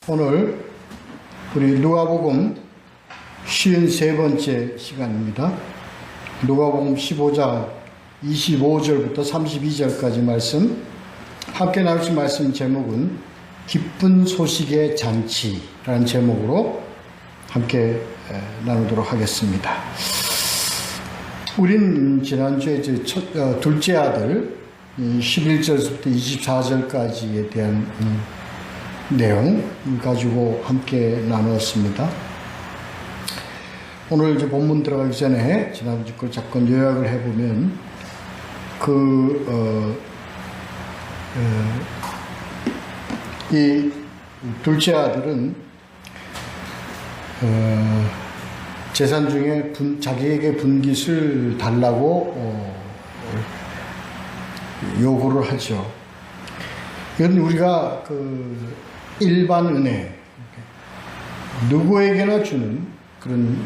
오늘 우리 누가복음 53번째 시간입니다. 누가복음 15장 25절부터 32절까지 말씀, 함께 나누신 말씀 제목은 기쁜 소식의 잔치라는 제목으로 함께 나누도록 하겠습니다. 우린 지난주에 둘째 아들 11절부터 24절까지에 대한 내용 가지고 함께 나누었습니다. 오늘 이제 본문 들어가기 전에 지난주 걸 잠깐 요약을 해보면 이 둘째 아들은 재산 중에 자기에게 분깃을 달라고 요구를 하죠. 이건 우리가 일반 은혜, 누구에게나 주는 그런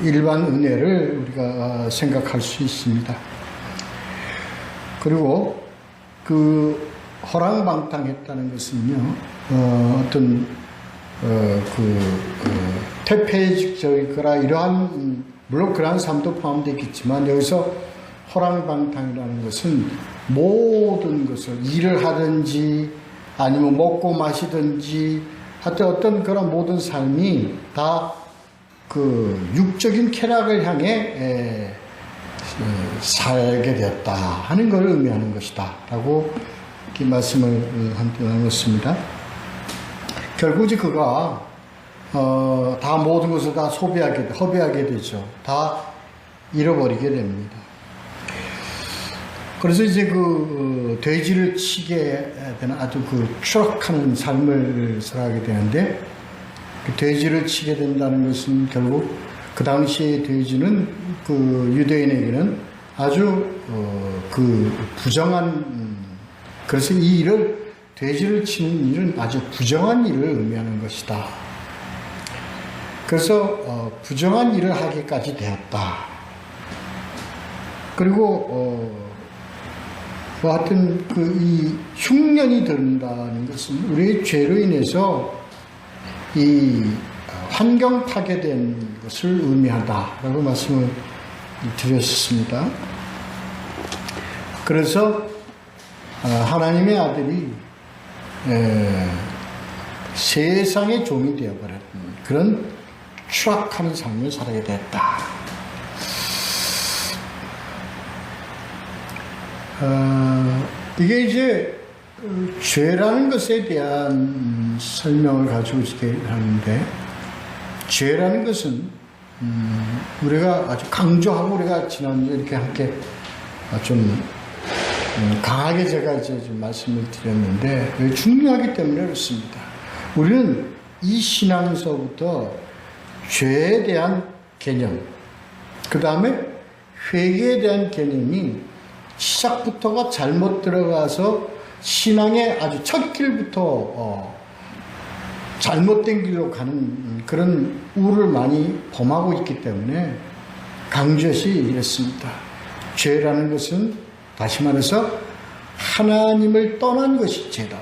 일반 은혜를 우리가 생각할 수 있습니다. 그리고 허랑방탕했다는 것은요, 퇴폐적이거나 이러한, 물론 그러한 삶도 포함되어 있겠지만, 여기서 허랑방탕이라는 것은 모든 것을 일을 하든지 아니면 먹고 마시든지 하여튼 어떤 그런 모든 삶이 다 육적인 쾌락을 향해 살게 되었다 하는 것을 의미하는 것이다 라고 이렇게 말씀을 함께 나눴습니다. 결국 이제 그가 다 모든 것을 다 허비하게 되죠. 다 잃어버리게 됩니다. 그래서 이제 돼지를 치게 되는 아주 추락하는 삶을 살아가게 되는데, 돼지를 치게 된다는 것은 결국 그 당시의 돼지는 유대인에게는 아주 부정한, 그래서 이 일을, 돼지를 치는 일은 아주 부정한 일을 의미하는 것이다. 그래서 부정한 일을 하기까지 되었다. 그리고 하여튼 이 흉년이 들은다는 것은 우리의 죄로 인해서 이 환경 파괴된 것을 의미하다라고 말씀을 드렸습니다. 그래서 하나님의 아들이 세상의 종이 되어버렸던 그런 추락하는 삶을 살아야 됐다. 이게 이제 죄라는 것에 대한 설명을 가지고 있게 하는데, 죄라는 것은 우리가 아주 강조하고 우리가 지난주에 이렇게 함께 좀 강하게 제가 이제 좀 말씀을 드렸는데, 중요하기 때문에 그렇습니다. 우리는 이 신앙서부터 죄에 대한 개념, 그 다음에 회개에 대한 개념이 시작부터가 잘못 들어가서 신앙의 아주 첫 길부터 잘못된 길로 가는 그런 우를 많이 범하고 있기 때문에 강조시 이랬습니다. 죄라는 것은 다시 말해서 하나님을 떠난 것이 죄다.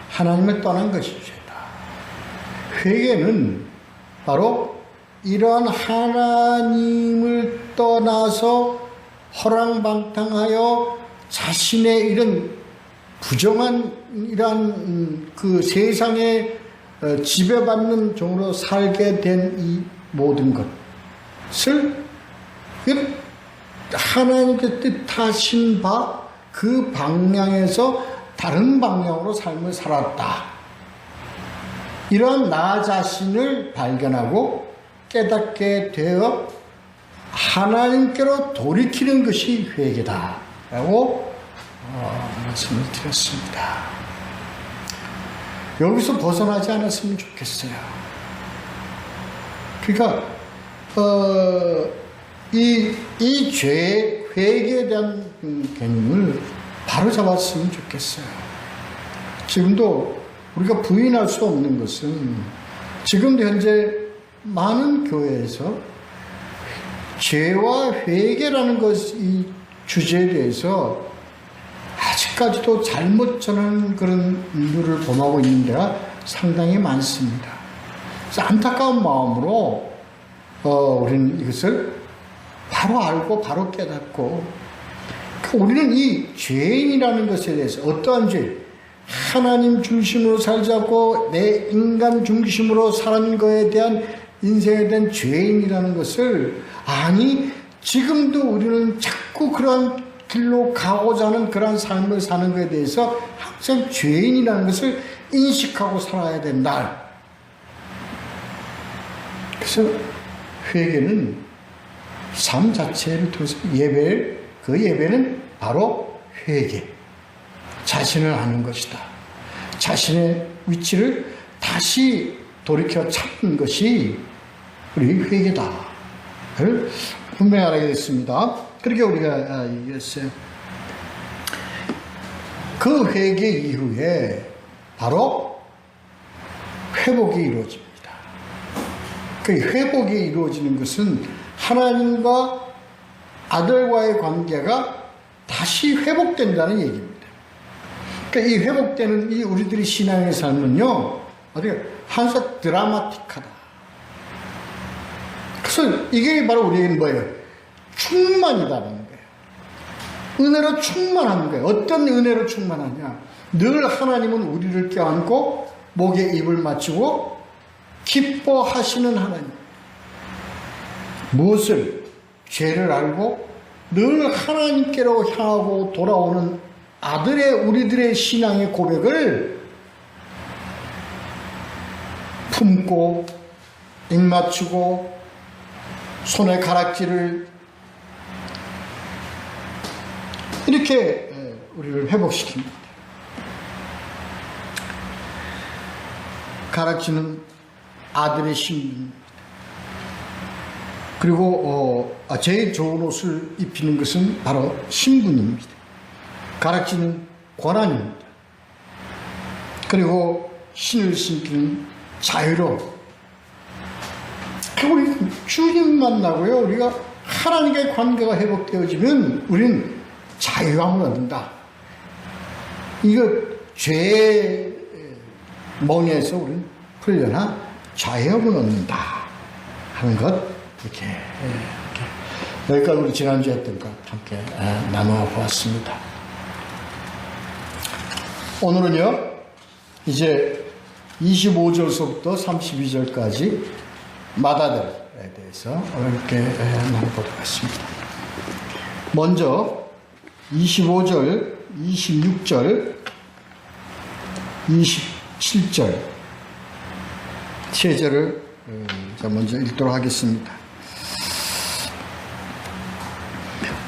하나님을 떠난 것이 죄다. 회개는 바로 이러한 하나님을 떠나서 허랑방탕하여 자신의 이런 부정한 이러한 세상에 지배받는 종으로 살게 된 이 모든 것을 하나님께 뜻하신 바 그 방향에서 다른 방향으로 삶을 살았다. 이러한 나 자신을 발견하고 깨닫게 되어 하나님께로 돌이키는 것이 회개다 라고 말씀을 드렸습니다. 여기서 벗어나지 않았으면 좋겠어요. 그러니까 이 죄의 회개에 대한 개념을 바로 잡았으면 좋겠어요. 지금도 우리가 부인할 수 없는 것은, 지금도 현재 많은 교회에서 죄와 회개라는 것, 이 주제에 대해서 아주 아직까지도 잘못 전하는 그런 인류를 범하고 있는 데가 상당히 많습니다. 그래서 안타까운 마음으로 우리는 이것을 바로 알고 바로 깨닫고, 우리는 이 죄인이라는 것에 대해서 어떠한 죄, 하나님 중심으로 살자고 내 인간 중심으로 사는 것에 대한 인생에 대한 죄인이라는 것을, 아니 지금도 우리는 자꾸 그러한 길로 가고자 하는 그러한 삶을 사는 것에 대해서 항상 죄인이라는 것을 인식하고 살아야 된다. 그래서 회개는 삶 자체를 통해서 그 예배는 바로 회개, 자신을 아는 것이다. 자신의 위치를 다시 돌이켜 찾는 것이 우리 회개다를 분명히 알게 됐습니다. 그렇게 우리가 얘기했어요. 그 회개 이후에 바로 회복이 이루어집니다. 그 회복이 이루어지는 것은 하나님과 아들과의 관계가 다시 회복된다는 얘기입니다. 그러니까 이 회복되는 이 우리들의 신앙의 삶은요, 어떻게 항상 드라마틱하다. 그래서 이게 바로 우리에게는 뭐예요? 충만이다라는 거예요. 은혜로 충만한 거예요. 어떤 은혜로 충만하냐? 늘 하나님은 우리를 껴안고 목에 입을 맞추고 기뻐하시는 하나님. 무엇을? 죄를 알고 늘 하나님께로 향하고 돌아오는 우리들의 신앙의 고백을 품고 입 맞추고 손에 가락지를 이렇게 우리를 회복시킵니다. 가락지는 아들의 신분입니다. 그리고 제일 좋은 옷을 입히는 것은 바로 신분입니다. 가락지는 권한입니다. 그리고 신을 신기는 자유로. 우리 주님 만나고요, 우리가 하나님과의 관계가 회복되어지면 우리는 자유함을 얻는다. 이거 죄의 멍에서 우리는 풀려나 자유함을 얻는다 하는 것, 이렇게 여기까지 우리 지난주에 했던 것 함께 나누어 보았습니다. 오늘은요, 이제 25절서부터 32절까지 마다들에 대해서 이렇게 나눠보도록 하겠습니다. 먼저 25절, 26절, 27절 세 절을 먼저 읽도록 하겠습니다.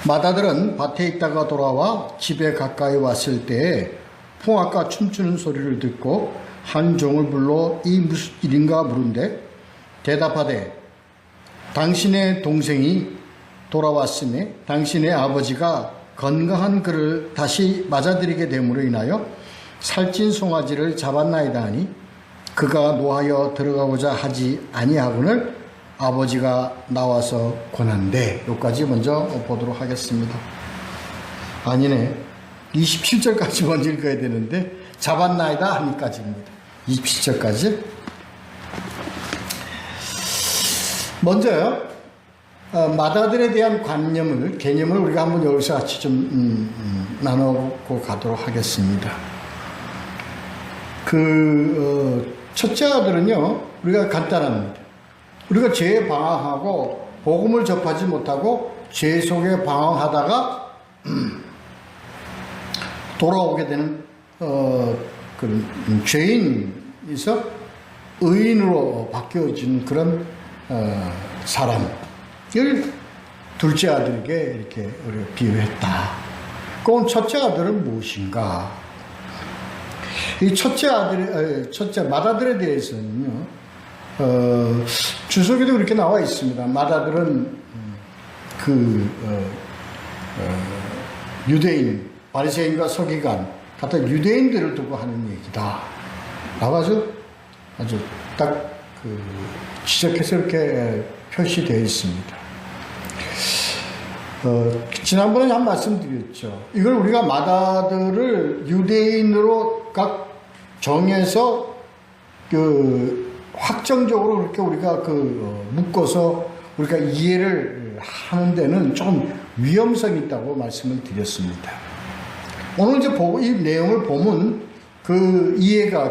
마다들은 밭에 있다가 돌아와 집에 가까이 왔을 때에 풍악과 춤추는 소리를 듣고 한 종을 불러 이 무슨 일인가 물은데 대답하되 당신의 동생이 돌아왔으니 당신의 아버지가 건강한 그를 다시 맞아들이게 됨으로 인하여 살찐 송아지를 잡았나이다 하니 그가 노하여 들어가고자 하지 아니하거늘 아버지가 나와서 권한대. 여기까지 먼저 보도록 하겠습니다. 아니네, 27절까지 먼저 읽어야 되는데 잡았나이다 하니까지입니다. 27절까지. 먼저요, 마다들에 대한 개념을 우리가 한번 여기서 같이 좀 나누고 가도록 하겠습니다. 첫째 아들은요, 우리가 간단합니다. 우리가 죄에 방황하고 복음을 접하지 못하고 죄 속에 방황하다가 돌아오게 되는 죄인에서 의인으로 바뀌어진 그런 사람을 둘째 아들에게 이렇게 우리가 비유했다. 그럼 첫째 아들은 무엇인가? 이 첫째 마다들에 대해서는요, 주석에도 그렇게 나와 있습니다. 마다들은 유대인, 바리새인과 서기관 같은 유대인들을 두고 하는 얘기다. 라고 아주 딱 지적해서 이렇게 표시되어 있습니다. 지난번에 한 말씀 드렸죠. 이걸 우리가 마다들을 유대인으로 각 정해서 확정적으로 그렇게 우리가 묶어서 우리가 이해를 하는 데는 조금 위험성이 있다고 말씀을 드렸습니다. 오늘 이제 이 내용을 보면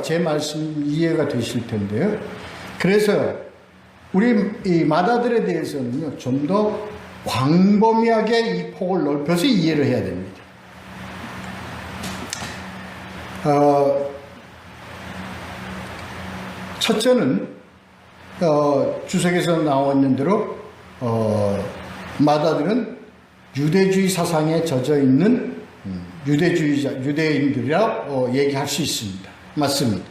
제 말씀 이해가 되실 텐데요. 그래서 우리 이 마다들에 대해서는요, 좀 더 광범위하게 이 폭을 넓혀서 이해를 해야 됩니다. 첫째는 주석에서 나왔는 대로 마다들은 유대주의 사상에 젖어 있는 유대인들이라 얘기할 수 있습니다. 맞습니다.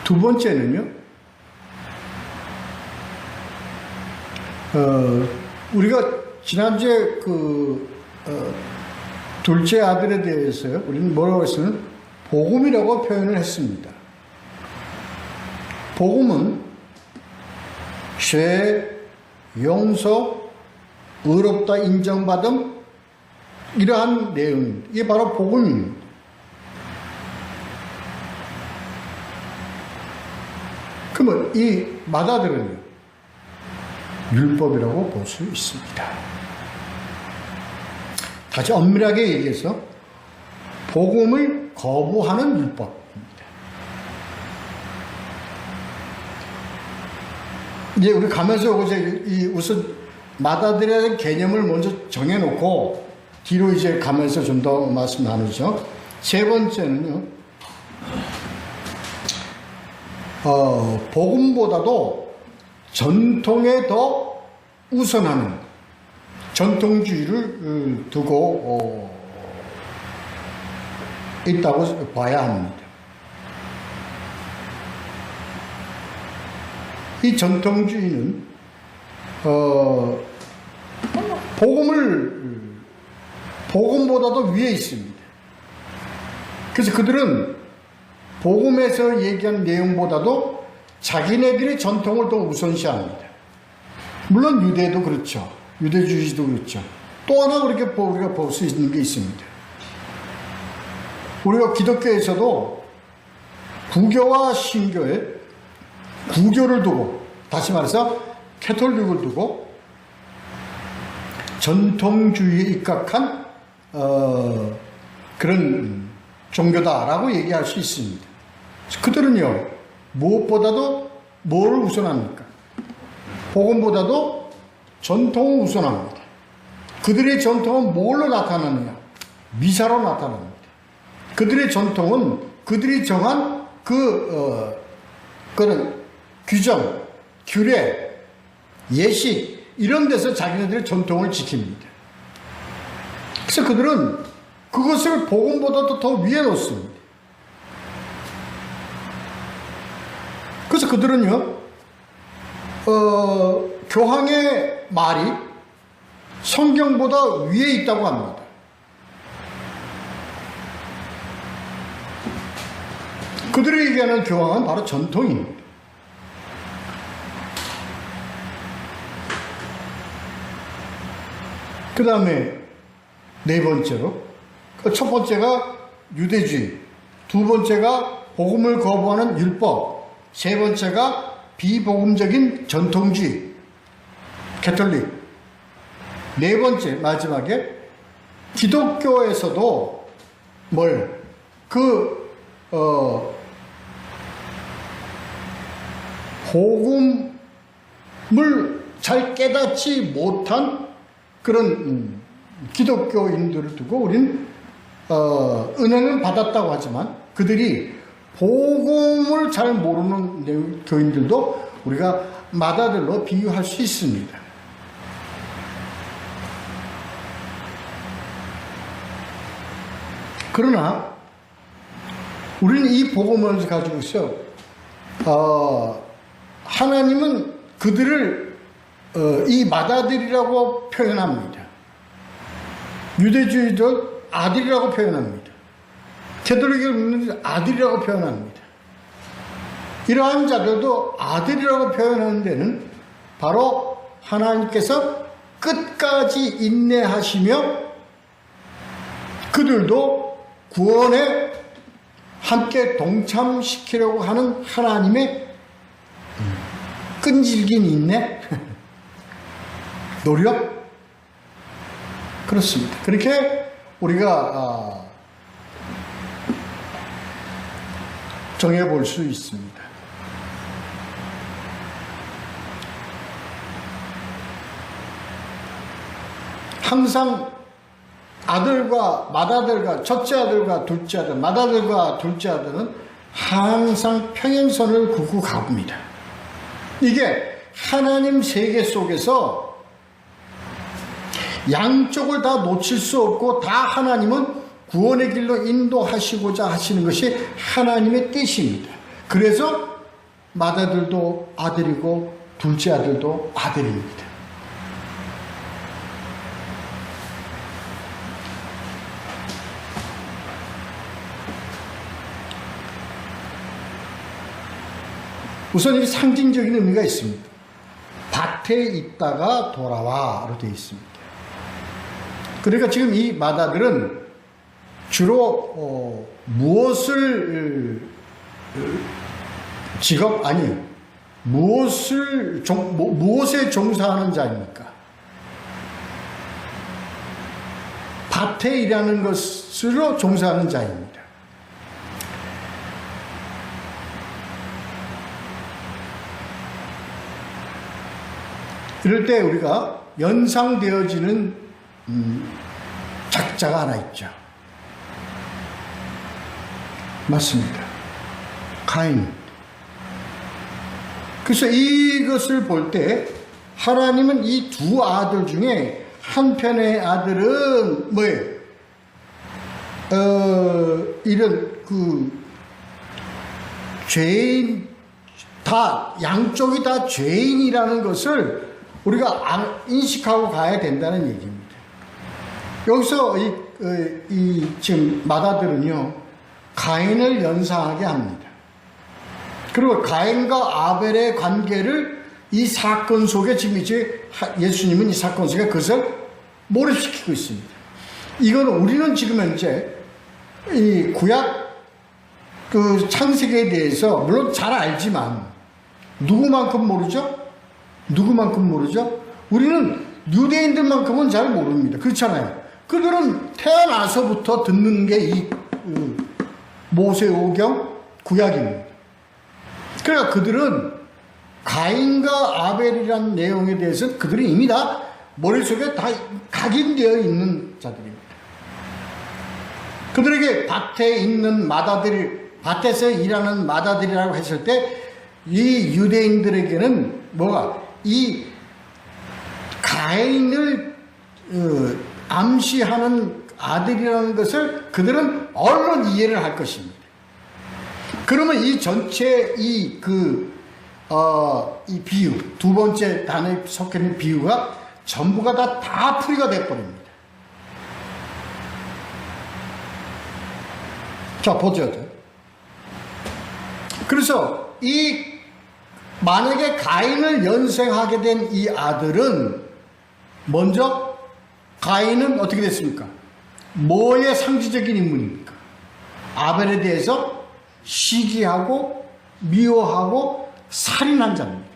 두 번째는요, 우리가 지난주에 둘째 아들에 대해서요, 우리는 뭐라고 했으면 복음이라고 표현을 했습니다. 복음은 죄, 용서, 의롭다 인정받음, 이러한 내용입니다. 이게 바로 복음입니다. 그러면 이 마다들은요, 율법이라고 볼 수 있습니다. 다시 엄밀하게 얘기해서 복음을 거부하는 율법입니다. 이제 우리 가면서 우선 마다들의 개념을 먼저 정해놓고 뒤로 이제 가면서 좀 더 말씀 나누죠. 세 번째는요, 복음보다도 전통에 더 우선하는 전통주의를 두고 있다고 봐야 합니다. 이 전통주의는 복음보다도 위에 있습니다. 그래서 그들은 복음에서 얘기한 내용보다도 자기네들의 전통을 더 우선시합니다. 물론 유대도 그렇죠. 유대주의도 그렇죠. 또 하나 우리가 볼 수 있는 게 있습니다. 우리가 기독교에서도 구교와 신교에 구교를 두고, 다시 말해서 캐톨릭을 두고 전통주의에 입각한 그런 종교다라고 얘기할 수 있습니다. 그들은요, 무엇보다도 뭐를 우선합니까? 복음보다도 전통을 우선합니다. 그들의 전통은 뭘로 나타나느냐? 미사로 나타납니다. 그들의 전통은 그들이 정한 그런 규정, 규례, 예식, 이런 데서 자기네들의 전통을 지킵니다. 그래서 그들은 그것을 복음보다도 더 위에 놓습니다. 그래서 그들은요, 교황의 말이 성경보다 위에 있다고 합니다. 그들이 얘기하는 교황은 바로 전통입니다. 그 다음에 네 번째로, 첫 번째가 유대주의, 두 번째가 복음을 거부하는 율법, 세 번째가 비복음적인 전통주의, 캐톨릭, 네 번째 마지막에 기독교에서도 복음을 잘 깨닫지 못한 그런 기독교인들을 두고 우리는 은혜는 받았다고 하지만 그들이 복음을 잘 모르는 교인들도 우리가 마다들로 비유할 수 있습니다. 그러나 우리는 이 복음을 가지고 있어 하나님은 그들을 이 마다들이라고 표현합니다. 유대주의도 아들이라고 표현합니다. 캐톨릭은 아들이라고 표현합니다. 이러한 자들도 아들이라고 표현하는 데는 바로 하나님께서 끝까지 인내하시며 그들도 구원에 함께 동참시키려고 하는 하나님의 끈질긴 인내, 노력, 그렇습니다. 그렇게 우리가 정해볼 수 있습니다. 항상 아들과 맏아들과 첫째 아들과 둘째 아들, 맏아들과 둘째 아들은 항상 평행선을 긋고 갑니다. 이게 하나님 세계 속에서 양쪽을 다 놓칠 수 없고 다 하나님은 구원의 길로 인도하시고자 하시는 것이 하나님의 뜻입니다. 그래서 맏아들도 아들이고 둘째 아들도 아들입니다. 우선 이 상징적인 의미가 있습니다. 밭에 있다가 돌아와로 되어 있습니다. 그러니까 지금 이 맏아들은 주로 무엇을 직업 아니 무엇에 종사하는 자입니까? 밭에 일하는 것으로 종사하는 자입니다. 이럴 때 우리가 연상되어지는 작자가 하나 있죠. 맞습니다. 가인. 그래서 이것을 볼 때 하나님은 이 두 아들 중에 한편의 아들은 뭐예요? 이런 죄인, 다 양쪽이 다 죄인이라는 것을 우리가 인식하고 가야 된다는 얘기입니다. 여기서 지금 맏아들은요, 가인을 연상하게 합니다. 그리고 가인과 아벨의 관계를 이 사건 속에 지금 이제 예수님은 이 사건 속에 그것을 몰입시키고 있습니다. 이건 우리는 지금 현재 이 구약 창세기에 대해서 물론 잘 알지만 누구만큼 모르죠? 누구만큼 모르죠? 우리는 유대인들만큼은 잘 모릅니다. 그렇잖아요. 그들은 태어나서부터 듣는 게 이 모세오경 구약입니다. 그러니까 그들은 가인과 아벨이라는 내용에 대해서 그들이 이미 다 머릿속에 다 각인되어 있는 자들입니다. 그들에게 밭에 있는 맏아들, 밭에서 일하는 맏아들이라고 했을 때 이 유대인들에게는 뭐가 이 가인을 암시하는 아들이라는 것을 그들은 얼른 이해를 할 것입니다. 그러면 이 전체 이 비유, 두 번째 단어에 속해 있는 비유가 전부가 다 풀이가 되어버립니다. 자, 보죠. 그래서 만약에 가인을 연생하게 된 이 아들은 먼저 가인은 어떻게 됐습니까? 뭐의 상징적인 인물입니까? 아벨에 대해서 시기하고 미워하고 살인한 자입니다.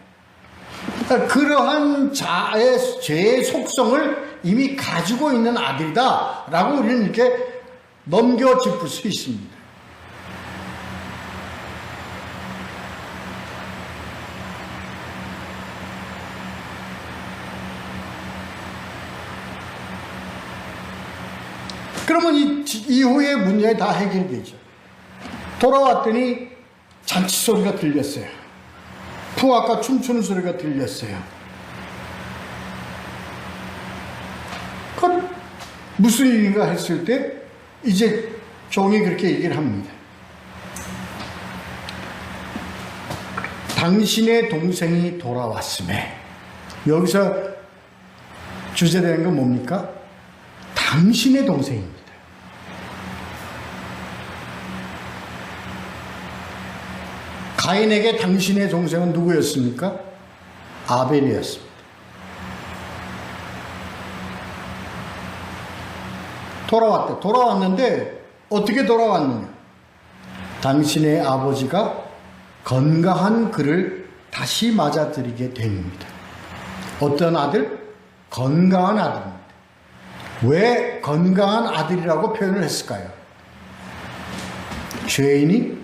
그러니까 그러한 자의 죄의 속성을 이미 가지고 있는 아들이다 라고 우리는 이렇게 넘겨짚을 수 있습니다. 그러면 이후에 문제가 다 해결되죠. 돌아왔더니 잔치 소리가 들렸어요. 풍악과 춤추는 소리가 들렸어요. 그건 무슨 일인가 했을 때 이제 종이 그렇게 얘기를 합니다. 당신의 동생이 돌아왔음에, 여기서 주제되는 건 뭡니까? 당신의 동생입니다. 가인에게 당신의 동생은 누구였습니까? 아벨이었습니다. 돌아왔는데 어떻게 돌아왔느냐? 당신의 아버지가 건강한 그를 다시 맞아들이게 됩니다. 어떤 아들? 건강한 아들입니다. 왜 건강한 아들이라고 표현을 했을까요? 죄인이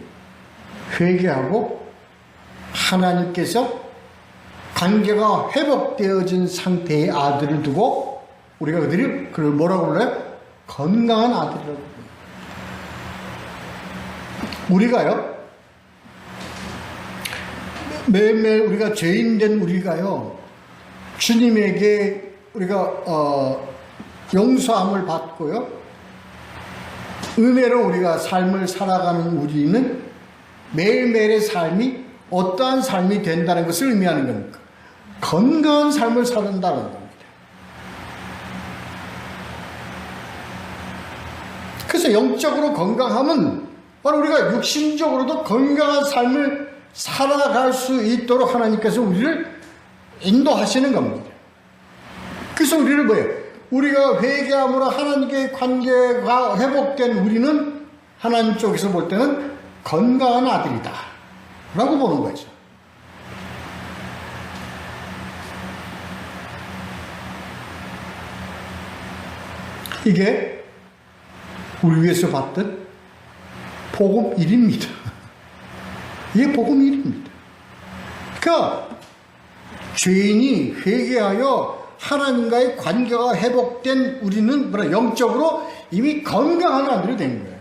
회개하고 하나님께서 관계가 회복되어진 상태의 아들을 두고 우리가 그를 뭐라고 불러요? 건강한 아들이라고 불러요. 우리가요, 매일매일 우리가 죄인된 우리가요, 주님에게 우리가 용서함을 받고요, 은혜로 우리가 삶을 살아가는 우리는 매일매일의 삶이 어떠한 삶이 된다는 것을 의미하는 겁니까? 건강한 삶을 살아간다는 겁니다. 그래서 영적으로 건강함은 바로 우리가 육신적으로도 건강한 삶을 살아갈 수 있도록 하나님께서 우리를 인도하시는 겁니다. 그래서 우리를 뭐예요? 우리가 회개함으로 하나님과의 관계가 회복된 우리는 하나님 쪽에서 볼 때는 건강한 아들이다 라고 보는 거죠. 이게 우리 위에서 봤던 복음 1입니다. 이게 복음 1입니다. 그러니까 죄인이 회개하여 하나님과의 관계가 회복된 우리는 영적으로 이미 건강한 아들이 된 거예요.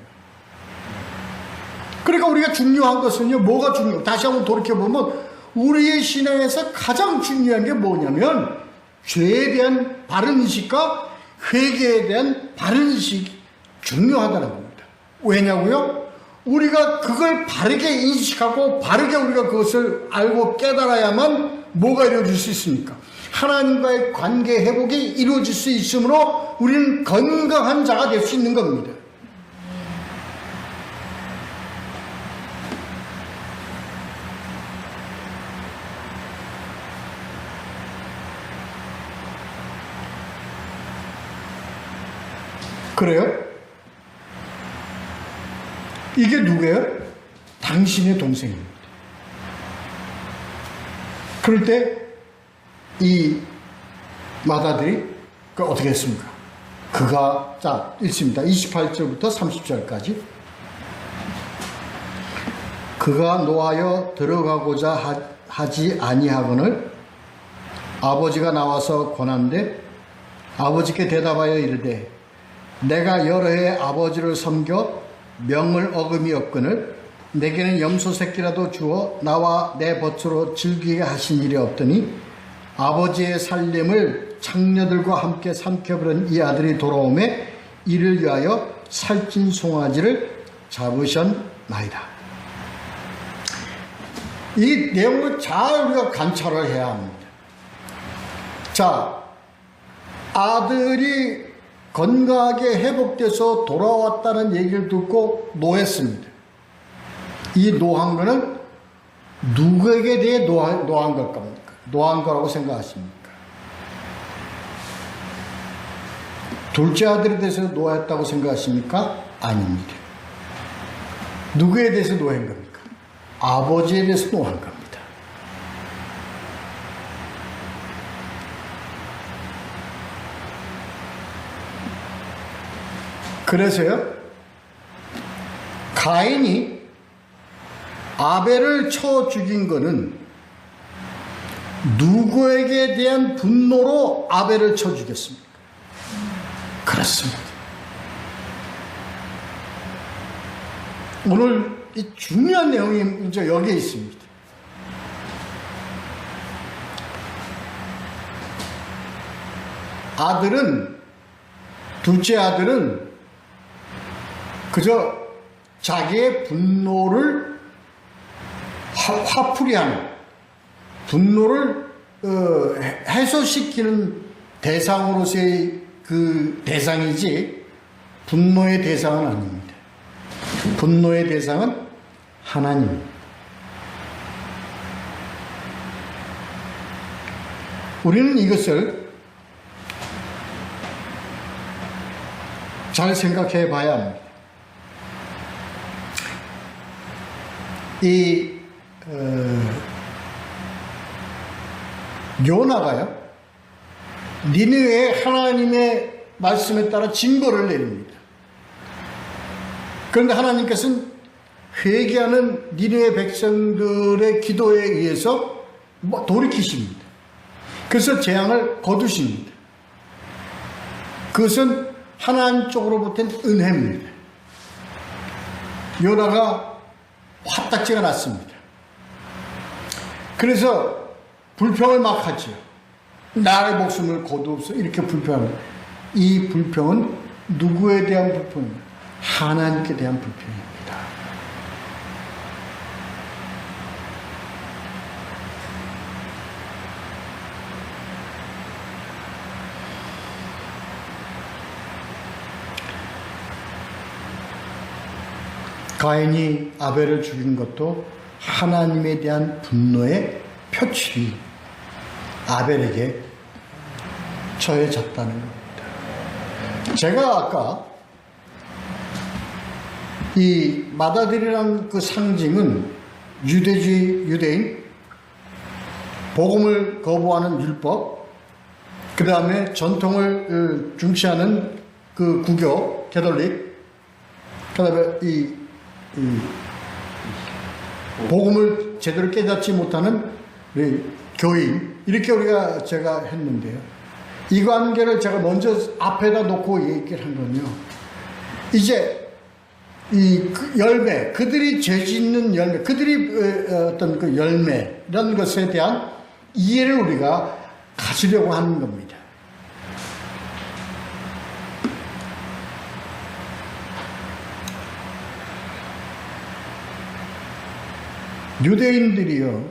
그러니까 우리가 중요한 것은요, 뭐가 중요해요? 다시 한번 돌이켜보면 우리의 신앙에서 가장 중요한 게 뭐냐면 죄에 대한 바른 인식과 회개에 대한 바른 인식이 중요하다는 겁니다. 왜냐고요? 우리가 그걸 바르게 인식하고 바르게 우리가 그것을 알고 깨달아야만 뭐가 이루어질 수 있습니까? 하나님과의 관계 회복이 이루어질 수 있으므로 우리는 건강한 자가 될 수 있는 겁니다. 그래요? 이게 누구예요? 당신의 동생입니다. 그럴 때 이 마다들이 어떻게 했습니까? 그가 읽습니다. 28절부터 30절까지 그가 노하여 들어가고자 하지 아니하거늘 아버지가 나와서 권한대 아버지께 대답하여 이르되 내가 여러 해 아버지를 섬겨 명을 어금이었거늘 내게는 염소 새끼라도 주어 나와 내 벗으로 즐기게 하신 일이 없더니 아버지의 살림을 장녀들과 함께 삼켜버린 이 아들이 돌아오매 이를 위하여 살찐 송아지를 잡으셨나이다. 이 내용을 잘 우리가 관찰을 해야 합니다. 자, 아들이 건강하게 회복돼서 돌아왔다는 얘기를 듣고 노했습니다. 이 노한 거는 누구에게 대해 노한 걸 겁니까? 노한 거라고 생각하십니까? 둘째 아들에 대해서 노했다고 생각하십니까? 아닙니다. 누구에 대해서 노한 겁니까? 아버지에 대해서 노한 겁니다. 그래서요, 가인이 아벨을 쳐 죽인 거는 누구에게 대한 분노로 아벨을 쳐 죽였습니까? 그렇습니다. 오늘 이 중요한 내용이 이제 여기에 있습니다. 둘째 아들은 그저 자기의 분노를 화풀이하는, 분노를 해소시키는 대상으로서의 그 대상이지 분노의 대상은 아닙니다. 분노의 대상은 하나님입니다. 우리는 이것을 잘 생각해 봐야 합니다. 요나가요, 니느웨의 하나님의 말씀에 따라 징벌을 내립니다. 그런데 하나님께서는 회개하는 니느웨 백성들의 기도에 의해서 돌이키십니다. 그래서 재앙을 거두십니다. 그것은 하나님 쪽으로부터는 은혜입니다. 요나가 화딱지가 났습니다. 그래서 불평을 막 하죠. 나의 목숨을 거두옵소서, 이렇게 불평합니다. 이 불평은 누구에 대한 불평입니까? 하나님께 대한 불평입니다. 가인이 아벨을 죽인 것도 하나님에 대한 분노의 표출이 아벨에게 처해졌다는 겁니다. 제가 아까 이 마다들이라는 그 상징은 유대인, 복음을 거부하는 율법, 그 다음에 전통을 중시하는 그 구교, 캐톨릭, 그 다음에 이 복음을 제대로 깨닫지 못하는 우리 교인, 이렇게 제가 했는데요. 이 관계를 제가 먼저 앞에다 놓고 얘기를 한 건요. 이제 이 열매, 그들이 죄 짓는 열매, 그들이 어떤 그 열매, 이런 것에 대한 이해를 우리가 가지려고 하는 겁니다. 유대인들이요,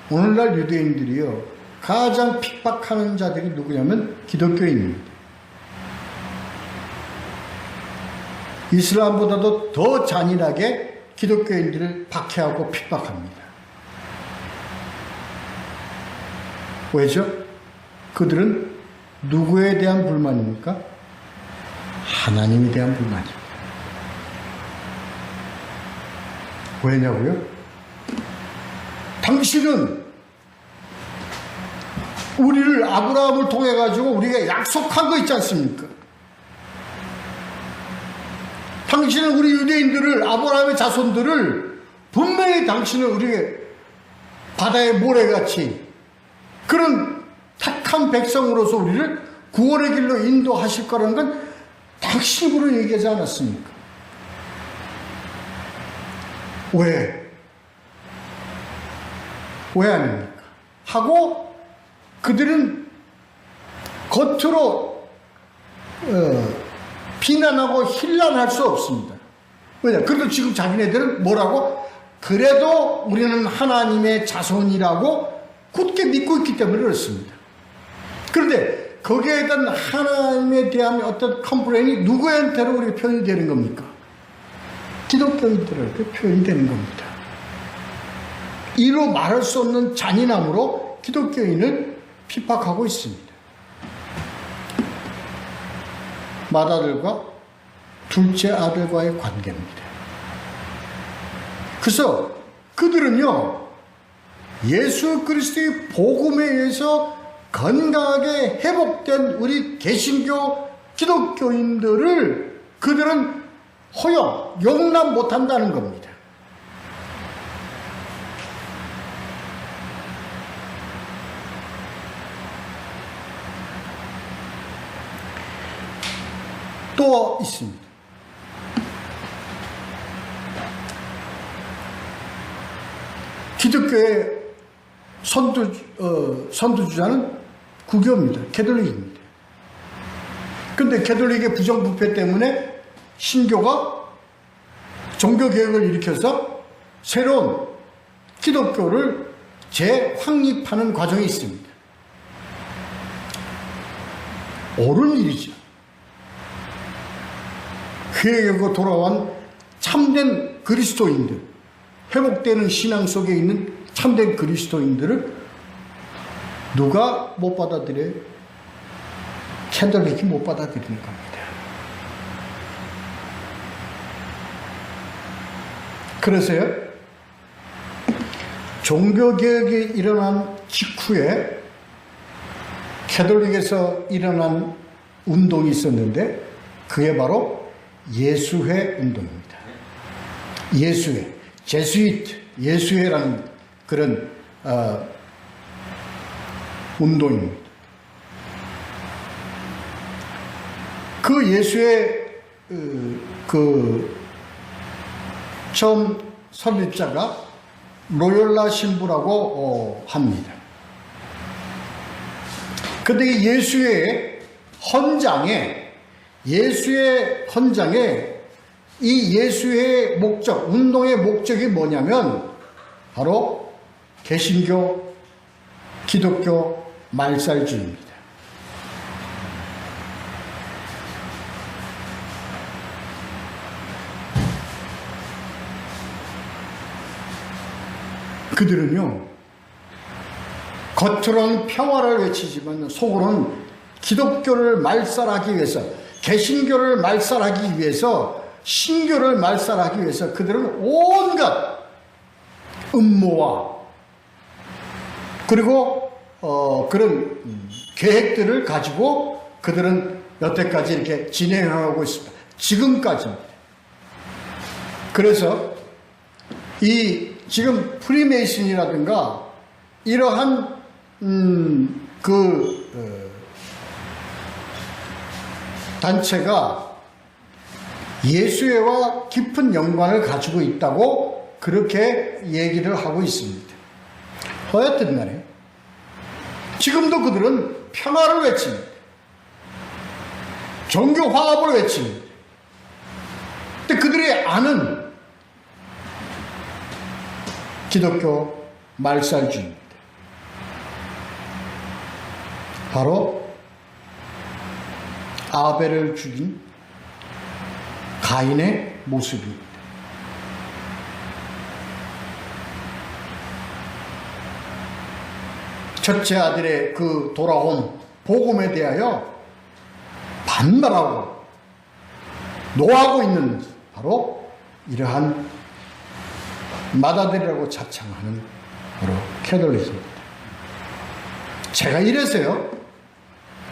오늘날 유대인들이요, 가장 핍박하는 자들이 누구냐면 기독교인입니다. 이슬람보다도 더 잔인하게 기독교인들을 박해하고 핍박합니다. 왜죠? 그들은 누구에 대한 불만입니까? 하나님에 대한 불만입니다. 왜냐고요? 당신은 우리를 아브라함을 통해 가지고 우리가 약속한 거 있지 않습니까? 당신은 우리 유대인들을, 아브라함의 자손들을 분명히 당신은 우리에게 바다의 모래같이 그런 택한 백성으로서 우리를 구원의 길로 인도하실 거라는 건 당신으로 얘기하지 않았습니까? 왜 아닙니까? 하고 그들은 겉으로 비난하고 힐난할 수 없습니다. 왜냐? 그래도 지금 자기네들은 뭐라고? 그래도 우리는 하나님의 자손이라고 굳게 믿고 있기 때문에 그렇습니다. 그런데 거기에 대한 하나님에 대한 어떤 컴플레인이 누구한테로 우리가 표현이 되는 겁니까? 기독교인들에게 표현이 되는 겁니다. 이로 말할 수 없는 잔인함으로 기독교인을 핍박하고 있습니다. 맏아들과 둘째 아들과의 관계입니다. 그래서 그들은요, 예수 그리스도의 복음에 의해서 건강하게 회복된 우리 개신교 기독교인들을 그들은 용납 못한다는 겁니다. 또 있습니다. 기독교의 선두주자는 구교입니다. 캐톨릭입니다. 그런데 캐톨릭의 부정부패 때문에 신교가 종교개혁을 일으켜서 새로운 기독교를 재확립하는 과정이 있습니다. 옳은 일이죠. 회개하고 돌아온 참된 그리스도인들, 회복되는 신앙 속에 있는 참된 그리스도인들을 누가 못 받아들여요? 캐톨릭이 못 받아들이는 겁니다. 그래서요, 종교개혁이 일어난 직후에 캐톨릭에서 일어난 운동이 있었는데 그게 바로 예수회 운동입니다. 예수회, 제수이트, 예수회라는 그런 운동입니다. 그 예수회 처음 설립자가 로욜라 신부라고 합니다. 근데 이 예수의 헌장에 이 예수의 목적, 운동의 목적이 뭐냐면 바로 개신교, 기독교 말살주의입니다. 그들은요, 겉으로는 평화를 외치지만 속으로는 기독교를 말살하기 위해서, 개신교를 말살하기 위해서, 신교를 말살하기 위해서 그들은 온갖 음모와 그리고 그런 계획들을 가지고 그들은 여태까지 이렇게 진행하고 있습니다. 지금까지입니다. 그래서 이 지금 프리메이슨이라든가 이러한 단체가 예수회와 깊은 연관을 가지고 있다고 그렇게 얘기를 하고 있습니다. 하여튼 간에 지금도 그들은 평화를 외칩니다. 종교 화합을 외칩니다. 근데 그들이 아는 기독교 말살주의입니다. 바로 아벨을 죽인 가인의 모습입니다. 첫째 아들의 그 돌아온 복음에 대하여 반발하고 노하고 있는 바로 이러한 마다들이라고 자창하는 바로 캐톨릭입니다. 제가 이래서요,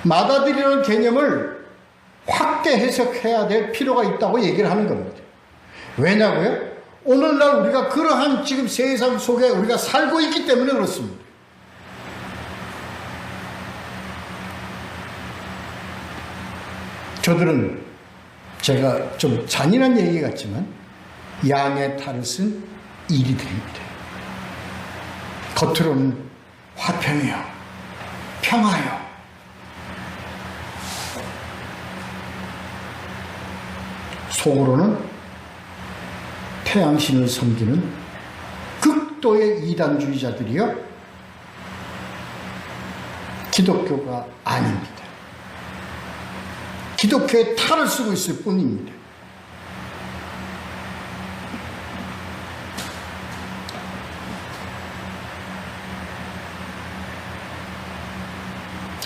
마다들이라는 개념을 확대 해석해야 될 필요가 있다고 얘기를 하는 겁니다. 왜냐고요? 오늘날 우리가 그러한 지금 세상 속에 우리가 살고 있기 때문에 그렇습니다. 저들은 제가 좀 잔인한 얘기 같지만 양의 탈을 쓴 이리들입니다. 겉으로는 화평이요, 평화요, 속으로는 태양신을 섬기는 극도의 이단주의자들이요, 기독교가 아닙니다. 기독교의 탈을 쓰고 있을 뿐입니다.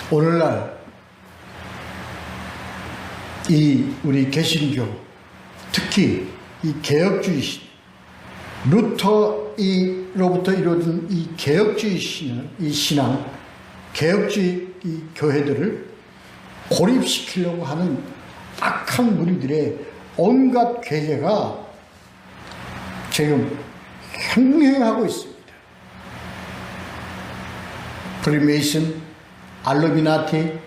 오늘날 이 우리 개신교, 특히 이 개혁주의 루터로부터 이루어진 이 개혁주의 신앙, 개혁주의 이 교회들을 고립시키려고 하는 악한 무리들의 온갖 괴계가 지금 행행하고 있습니다. 프리메이슨, 알루미나티,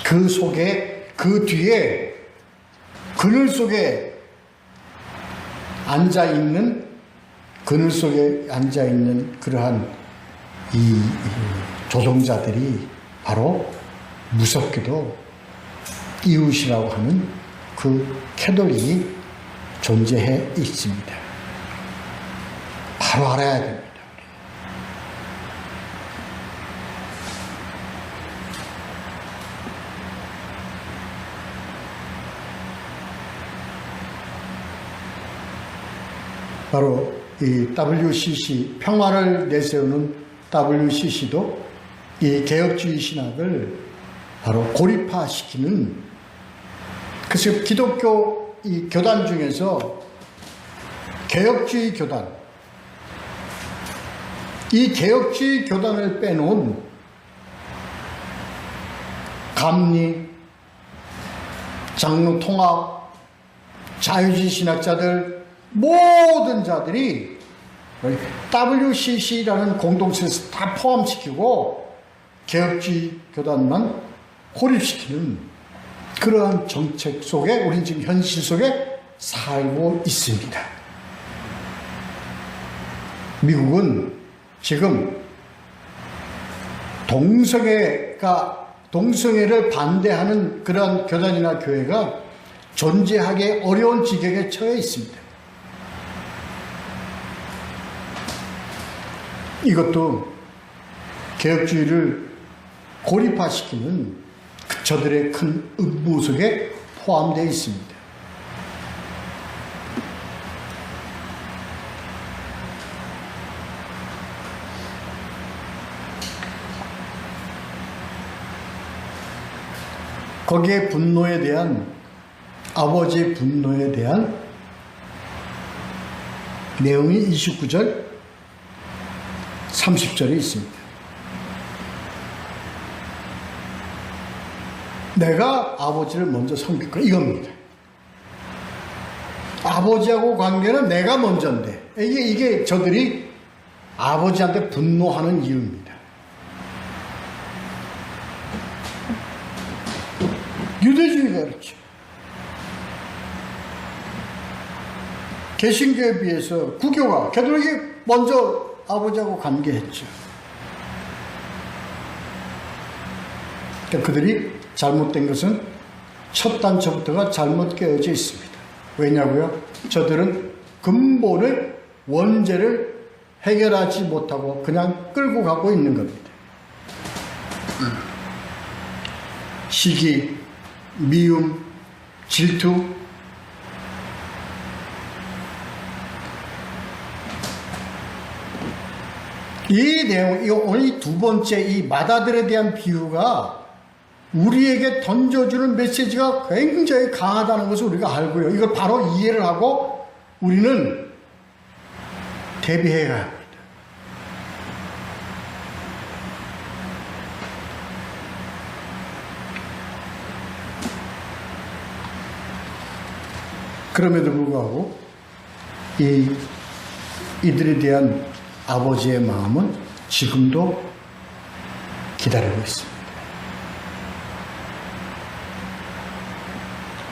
그 속에, 그 뒤에 그늘 속에 앉아있는 그러한 이 조종자들이 바로 무섭게도 이웃이라고 하는 그 캐톨릭이 존재해 있습니다. 바로 알아야 됩니다. 바로 이 WCC, 평화를 내세우는 WCC도 이 개혁주의 신학을 바로 고립화시키는, 그래서 기독교 이 교단 중에서 개혁주의 교단, 이 개혁주의 교단을 빼놓은 감리, 장로 통합, 자유주의 신학자들, 모든 자들이 WCC라는 공동체에서 다 포함시키고 개혁주의 교단만 고립시키는 그러한 정책 속에 우리는 지금 현실 속에 살고 있습니다. 미국은 지금 동성애를 반대하는 그러한 교단이나 교회가 존재하기 어려운 지경에 처해 있습니다. 이것도 개혁주의를 고립화시키는 저들의 큰 음모 속에 포함되어 있습니다. 거기에 분노에 대한, 아버지의 분노에 대한 내용이 29절, 30절에 있습니다. 내가 아버지를 먼저 섬길 거야, 이겁니다. 아버지하고 관계는 내가 먼저인데, 이게 저들이 아버지한테 분노하는 이유입니다. 유대주의가 그렇죠. 개신교에 비해서 구교가, 개독이 먼저 아버지하고 관계했죠. 그러니까 그들이 잘못된 것은 첫 단추부터가 잘못 깨어져 있습니다. 왜냐고요? 저들은 근본을, 원죄를 해결하지 못하고 그냥 끌고 가고 있는 겁니다. 시기, 미움, 질투, 이 내용, 오늘 두 번째 이 마다들에 대한 비유가 우리에게 던져주는 메시지가 굉장히 강하다는 것을 우리가 알고요. 이걸 바로 이해를 하고 우리는 대비해야 합니다. 그럼에도 불구하고 이들에 대한 아버지의 마음은 지금도 기다리고 있습니다.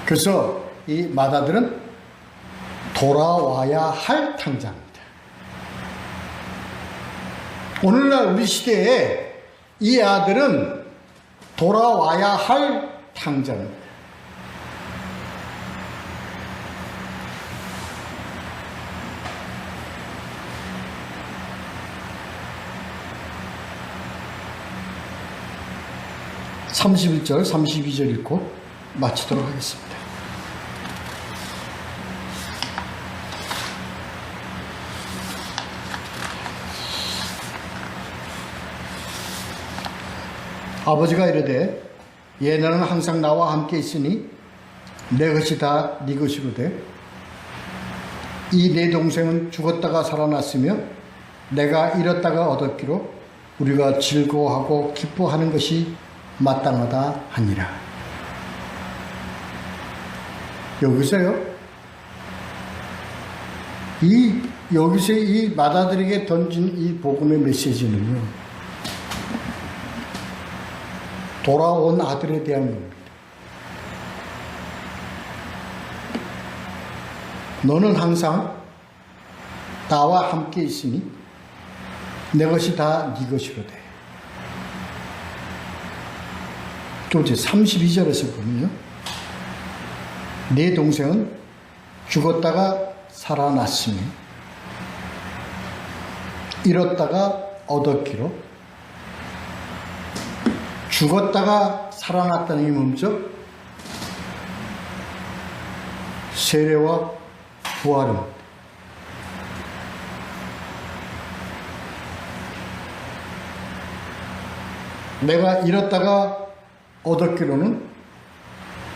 그래서 이 마다들은 돌아와야 할 탕자입니다. 오늘날 우리 시대에 이 아들은 돌아와야 할 탕자입니다. (31절) (32절) 읽고 마치도록 하겠습니다. 아버지가 이르되 얘네는 항상 나와 함께 있으니 내 것이 다 네 것이로되 이 내 동생은 죽었다가 살아났으며 내가 잃었다가 얻었기로 우리가 즐거워하고 기뻐하는 것이 마땅하다 하니라. 여기서요, 여기서 이 마다들에게 던진 이 복음의 메시지는요, 돌아온 아들에 대한 겁니다. 너는 항상 나와 함께 있으니 내 것이 다 네 것이로되. 또 이제 32절에서 보면요, 내 동생은 죽었다가 살아났으니 잃었다가 얻었기로. 죽었다가 살아났다는 게 뭐죠? 세례와 부활입니다. 내가 잃었다가 얻었기로는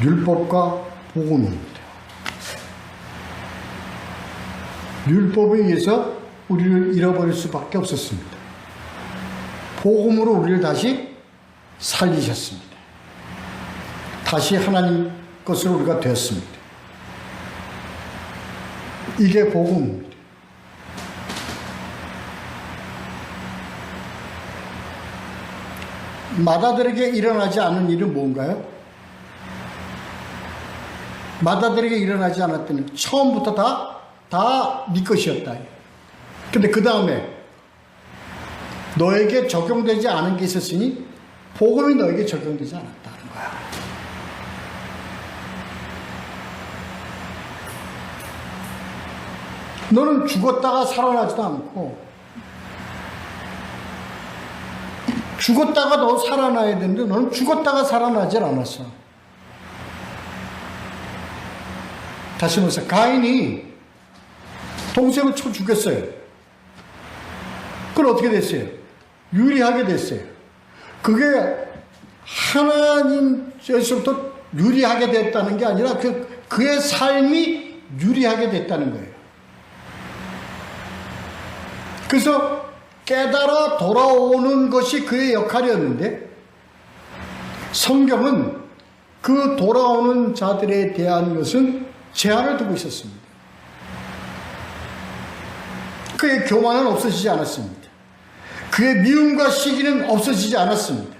율법과 복음입니다. 율법에 의해서 우리를 잃어버릴 수밖에 없었습니다. 복음으로 우리를 다시 살리셨습니다. 다시 하나님 것으로 우리가 되었습니다. 이게 복음입니다. 마다들에게 일어나지 않은 일은 뭔가요? 마다들에게 일어나지 않았더니 처음부터 다 네 것이었다. 근데 그 다음에 너에게 적용되지 않은 게 있었으니 복음이 너에게 적용되지 않았다는 거야. 너는 죽었다가 살아나지도 않고 죽었다가 너 살아나야 되는데 너는 죽었다가 살아나질 않았어. 다시 말해서 가인이 동생을 쳐 죽였어요. 그건 어떻게 됐어요? 유리하게 됐어요. 그게 하나님께서부터 유리하게 됐다는 게 아니라 그의 삶이 유리하게 됐다는 거예요. 그래서 깨달아 돌아오는 것이 그의 역할이었는데 성경은 그 돌아오는 자들에 대한 것은 제한을 두고 있었습니다. 그의 교만은 없어지지 않았습니다. 그의 미움과 시기는 없어지지 않았습니다.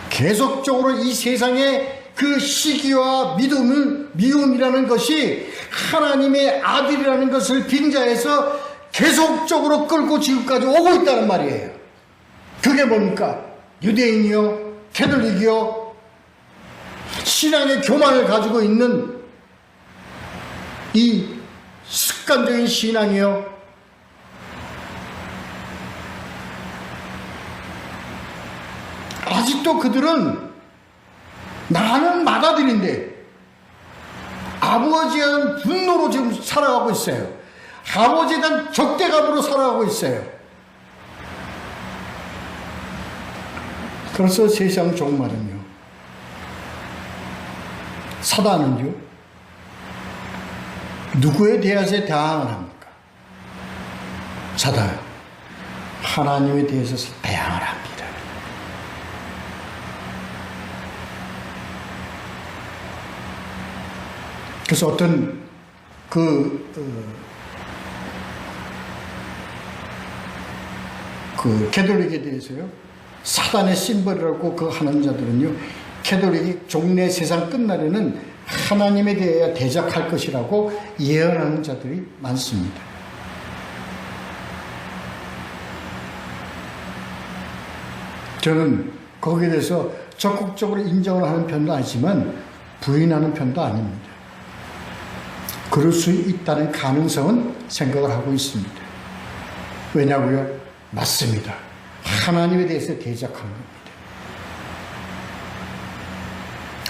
계속적으로 이 세상의 그 시기와 미움이라는 것이 하나님의 아들이라는 것을 빙자해서 계속적으로 끌고 지금까지 오고 있다는 말이에요. 그게 뭡니까? 유대인이요, 캐톨릭이요, 신앙의 교만을 가지고 있는 이 습관적인 신앙이요, 아직도 그들은 나는 맏아들인데 아버지에 대한 분노로 지금 살아가고 있어요. 아버지에 대한 적대감으로 살아가고 있어요. 그래서 세상 종말은요, 사단은요, 누구에 대해서 대항을 합니까? 사단, 하나님에 대해서 대항을 합니다. 그래서 어떤 캐톨릭에 대해서요, 사단의 심벌이라고 그 하는 자들은요, 캐톨릭이 종래 세상 끝날에는 하나님에 대해 대적할 것이라고 예언하는 자들이 많습니다. 저는 거기에 대해서 적극적으로 인정을 하는 편도 아니지만 부인하는 편도 아닙니다. 그럴 수 있다는 가능성은 생각을 하고 있습니다. 왜냐고요? 맞습니다. 하나님에 대해서 대적하는 겁니다.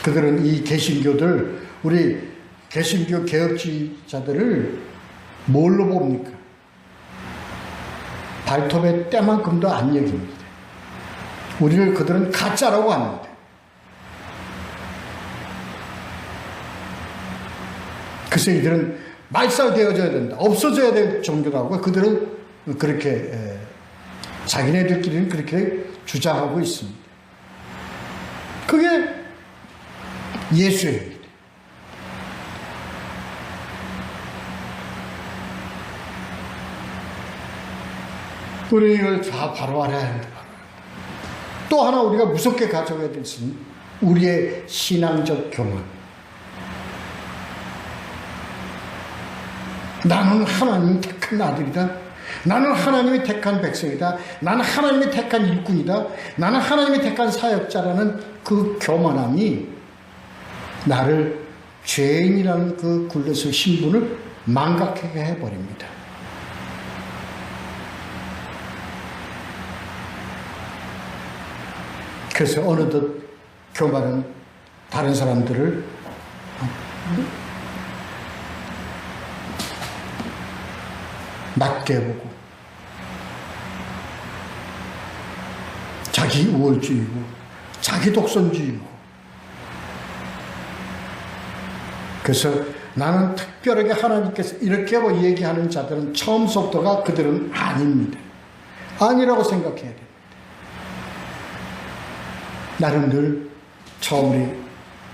그들은 이 개신교들, 우리 개신교 개혁주의자들을 뭘로 봅니까? 발톱의 때만큼도 안 여깁니다. 우리를 그들은 가짜라고 합니다. 그래서 이들은 말살되어져야 된다, 없어져야 될 종교라고 그들은 그렇게 자기네들끼리는 그렇게 주장하고 있습니다. 그게 예수입니다. 우리 이걸 다 바로 알아야 합니다. 또 하나 우리가 무섭게 가져가야 될 것은 우리의 신앙적 교만. 나는 하나님이 택한 아들이다. 나는 하나님이 택한 백성이다. 나는 하나님이 택한 일꾼이다. 나는 하나님이 택한 사역자라는 그 교만함이 나를 죄인이라는 그 굴레서 신분을 망각하게 해버립니다. 그래서 어느덧 교만은 다른 사람들을 낮게 보고 자기 우월주의고 자기 독선주의고. 그래서 나는 특별하게 하나님께서 이렇게 얘기하는 자들은 처음부터가 그들은 아닙니다. 아니라고 생각해야 됩니다. 나는 늘 처음 우리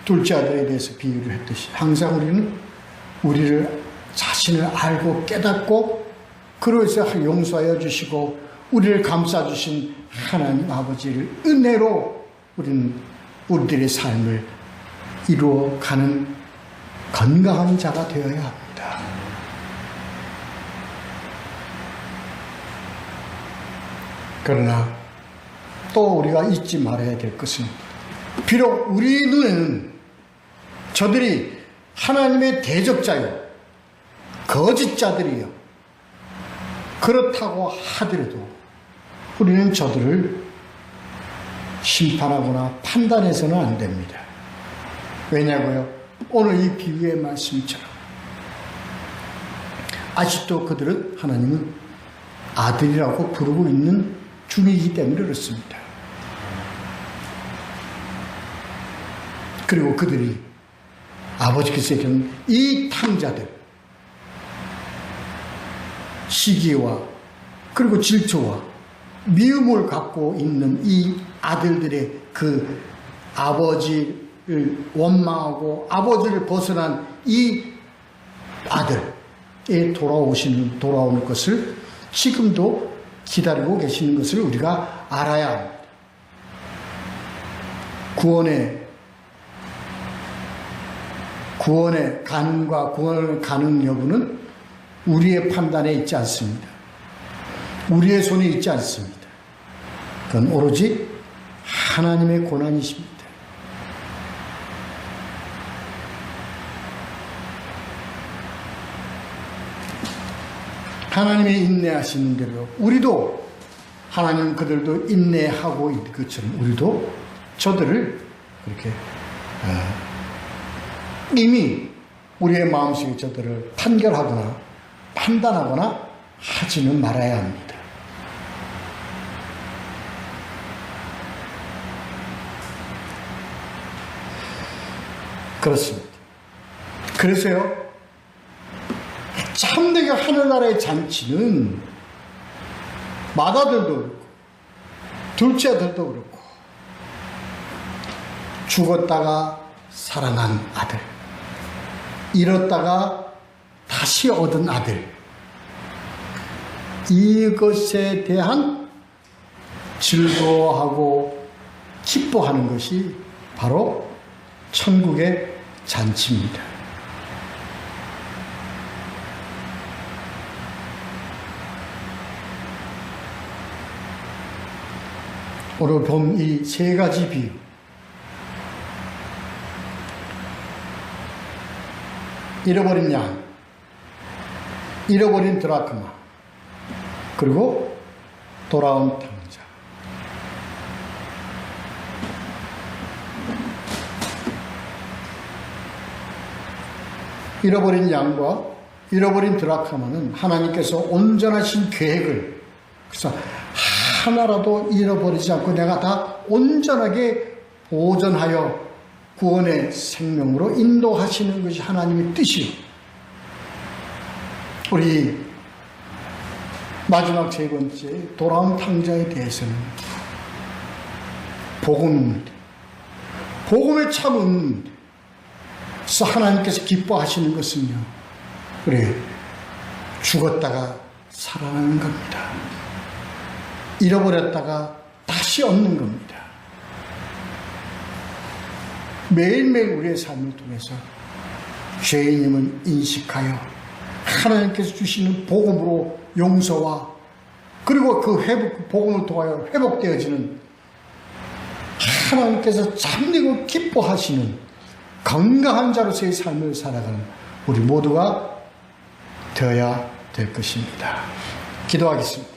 둘째 아들에 대해서 비유를 했듯이 항상 우리는 우리를 자신을 알고 깨닫고 그러해서 용서하여 주시고 우리를 감싸주신 하나님 아버지를 은혜로 우리는 우리들의 삶을 이루어가는 건강한 자가 되어야 합니다. 그러나 또 우리가 잊지 말아야 될 것은 비록 우리 눈에는 저들이 하나님의 대적자요 거짓자들이요 그렇다고 하더라도 우리는 저들을 심판하거나 판단해서는 안 됩니다. 왜냐고요? 오늘 이 비유의 말씀처럼 아직도 그들은 하나님은 아들이라고 부르고 있는 중이기 때문에 그렇습니다. 그리고 그들이 아버지께서 얘기하는 이 탕자들 시기와 그리고 질투와 미움을 갖고 있는 이 아들들의 그 아버지를 원망하고 아버지를 벗어난 이 아들에 돌아오는 것을 지금도 기다리고 계시는 것을 우리가 알아야 합니다. 구원의 가능과 구원의 가능 여부는 우리의 판단에 있지 않습니다. 우리의 손에 있지 않습니다. 그건 오로지 하나님의 고난이십니다. 하나님이 인내하시는 대로 우리도 하나님 그들도 인내하고 있는 것처럼 우리도 저들을 그렇게 이미 우리의 마음속에 저들을 판결하거나 판단하거나 하지는 말아야 합니다. 그렇습니다. 그래서요, 참되게 하늘나라의 잔치는 맏아들도 그렇고 둘째 아들도 그렇고 죽었다가 살아난 아들, 잃었다가 다시 얻은 아들, 이것에 대한 즐거워하고 기뻐하는 것이 바로 천국의 잔치입니다. 오늘 본 이 세 가지 비유, 잃어버린 양, 잃어버린 드라크마, 그리고 돌아온 탕자. 잃어버린 양과 잃어버린 드라크마는 하나님께서 온전하신 계획을, 그래서 하나라도 잃어버리지 않고 내가 다 온전하게 보존하여 구원의 생명으로 인도하시는 것이 하나님의 뜻이요. 우리 마지막 세 번째 돌아온 탕자에 대해서는 복음입니다. 복음의 참 의미입니다. 그래서 하나님께서 기뻐하시는 것은요, 그래, 죽었다가 살아나는 겁니다. 잃어버렸다가 다시 얻는 겁니다. 매일매일 우리의 삶을 통해서 죄인임을 인식하여 하나님께서 주시는 복음으로 용서와 그리고 그 회복, 복음을 통하여 회복되어지는 하나님께서 참되고 기뻐하시는 건강한 자로서의 삶을 살아가는 우리 모두가 되어야 될 것입니다. 기도하겠습니다.